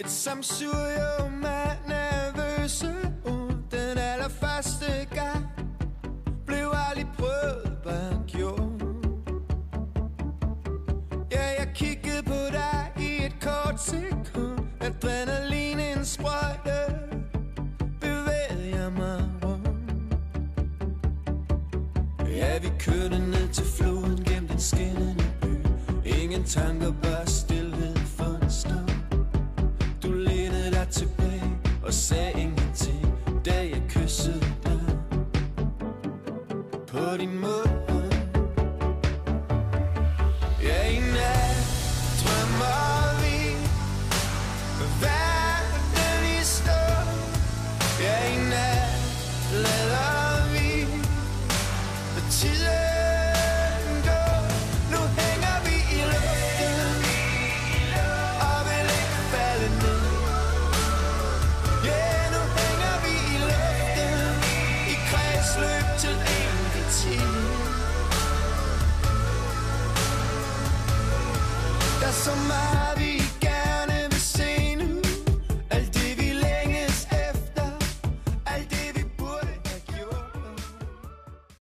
Et samsurium af nervøse ord. Den allerførste gang blev aldrig prøvet, bare gjort. Ja, jeg kiggede på dig i et kort sekund. Adrenalin en sprøjte, bevægede jeg mig rundt. Ja, vi kørte ned til floden gennem den skinnende by. Ingen tanker, bare stillhed for en stund. Du lænede dig tilbage og sagde ingenting, da jeg kyssede dig på din mund. Ja, i nat drømmer vi verden i stå. Ja, i nat lader vi tiden gå. Nu hænger vi i luften og vil ikke falde ned. Ja, nu hænger vi i luften i kredsløb til evig tid. Der er så meget vi